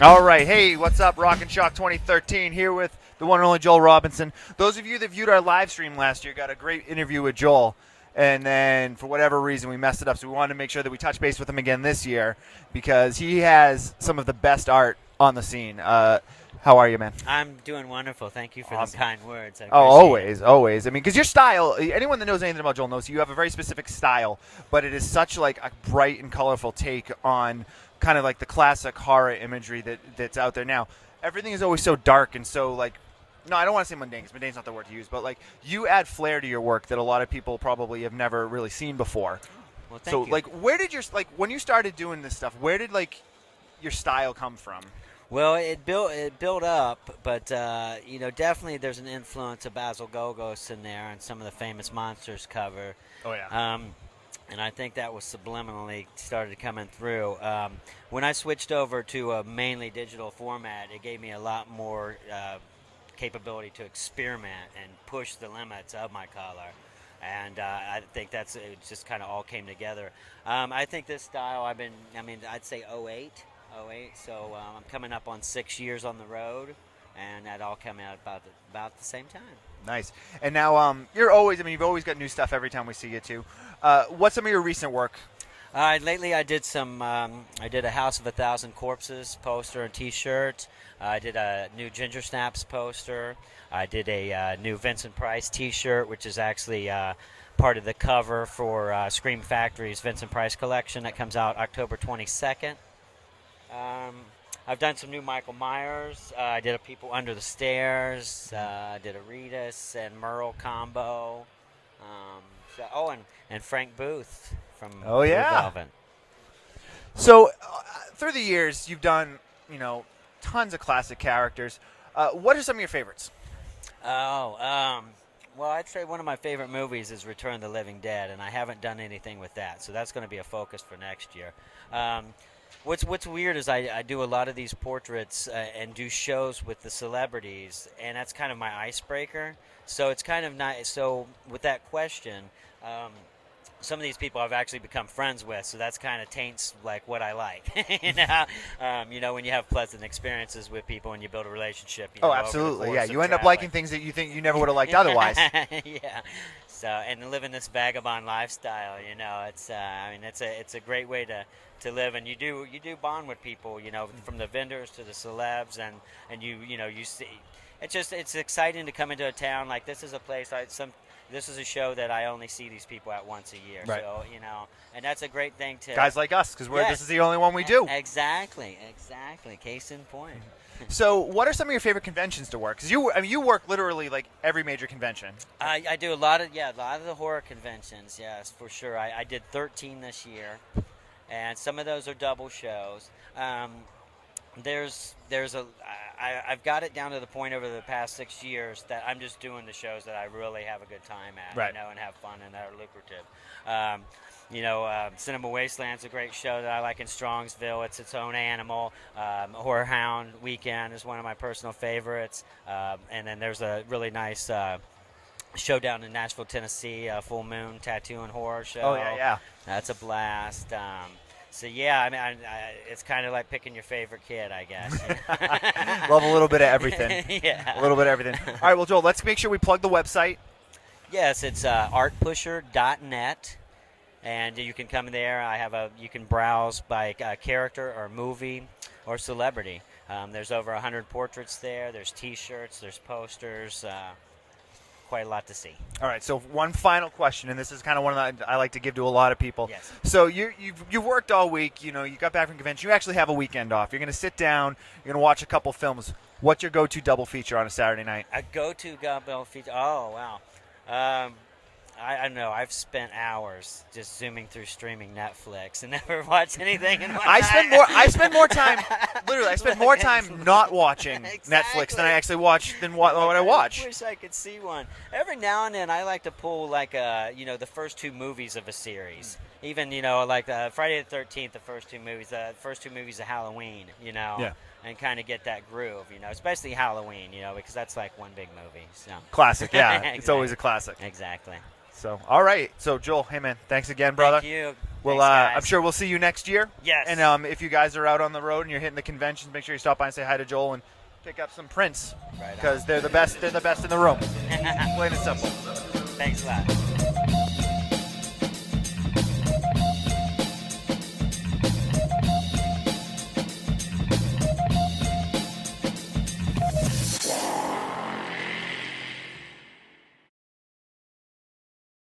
All right. Hey, what's up? Rock and Shock 2013 here with the one and only Joel Robinson. Those of you that viewed our live stream last year got a great interview with Joel. And then for whatever reason, we messed it up. So we wanted to make sure that we touch base with him again this year because he has some of the best art on the scene. How are you, man? I'm doing wonderful. Thank you for Awesome. the kind words. I Always, always. I mean, because your style, anyone that knows anything about Joel knows you have a very specific style, but it is such like a bright and colorful take on kind of like the classic horror imagery that's out there now. Everything is always so dark and so like, no, I don't want to say mundane because mundane's not the word to use, but like you add flair to your work that a lot of people probably have never really seen before. Well, thank you. Like, where did your when you started doing this stuff? Where did like your style come from? Well, it built up, but definitely there's an influence of Basil Gogos in there and some of the famous Monsters cover. Oh yeah. And I think that was subliminally started coming through. When I switched over to a mainly digital format, it gave me a lot more capability to experiment and push the limits of my color. And I think it just kind of all came together. I think this style, I'd say '08. So I'm coming up on 6 years on the road, and that all came out about the same time. Nice. And now you've always got new stuff every time we see you too. What's some of your recent work? Lately I did I did a House of 1,000 Corpses poster and T-shirt. I did a new Ginger Snaps poster. I did a new Vincent Price T-shirt, which is actually part of the cover for Scream Factory's Vincent Price collection that comes out October 22nd. I've done some new Michael Myers. I did a People Under the Stairs. I did a Ritas and Merle combo. And Frank Booth from Blue Velvet. So through the years, you've done tons of classic characters. What are some of your favorites? Well, I'd say one of my favorite movies is Return of the Living Dead, and I haven't done anything with that, so that's going to be a focus for next year. What's weird is I do a lot of these portraits and do shows with the celebrities, and that's kind of my icebreaker. So it's kind of nice. So with that question, some of these people I've actually become friends with, so that's kind of taints like what I like. When you have pleasant experiences with people and you build a relationship. Absolutely, yeah. You end up liking things that you think you never would have liked otherwise. Yeah. So and living this vagabond lifestyle, it's it's a great way to live, and you do bond with people, from the vendors to the celebs, and you see. It's exciting to come into a town like this. Is a place this is a show that I only see these people at once a year. Right. So and that's a great thing to guys like us because this is the only one we do. Exactly. Case in point. So, what are some of your favorite conventions to work? Because you work literally like every major convention. I do a lot of the horror conventions. Yes, for sure. I did 13 this year, and some of those are double shows. I've got it down to the point over the past 6 years that I'm just doing the shows that I really have a good time at, right. And have fun and that are lucrative. Cinema Wasteland's a great show that I like in Strongsville. It's its own animal. Horror Hound Weekend is one of my personal favorites. And then there's a really nice show down in Nashville, Tennessee, Full Moon Tattoo and Horror Show. Oh, yeah. That's a blast. So, yeah, it's kind of like picking your favorite kid, I guess. Love a little bit of everything. Yeah. A little bit of everything. All right, well, Joel, let's make sure we plug the website. Yes, it's artpusher.net, and you can come there. You can browse by character or movie or celebrity. There's over 100 portraits there. There's T-shirts. There's posters. Quite a lot to see. All right, so one final question, and this is kind of one that I like to give to a lot of people. Yes. So you've worked all week. You got back from convention. You actually have a weekend off. You're going to sit down. You're going to watch a couple films. What's your go-to double feature on a Saturday night? A go-to double feature? Oh, wow. I don't know. I've spent hours just zooming through streaming Netflix and never watched anything in my life. I spend more time. Literally, I spend more time not watching Exactly. Netflix than I actually watch what I watch. I wish I could see one. Every now and then, I like to pull the first two movies of a series. Even like Friday the 13th, the first two movies of Halloween. Yeah. And kind of get that groove, especially Halloween, because that's like one big movie. So. Classic, yeah. Exactly. It's always a classic. Exactly. So, all right. So, Joel, hey, man, thanks again, brother. Thank you. Well, Thanks, guys. I'm sure we'll see you next year. Yes. And if you guys are out on the road and you're hitting the conventions, make sure you stop by and say hi to Joel and pick up some prints Right on. because they're the best. They're the best in the room. Plain and simple. Thanks a lot.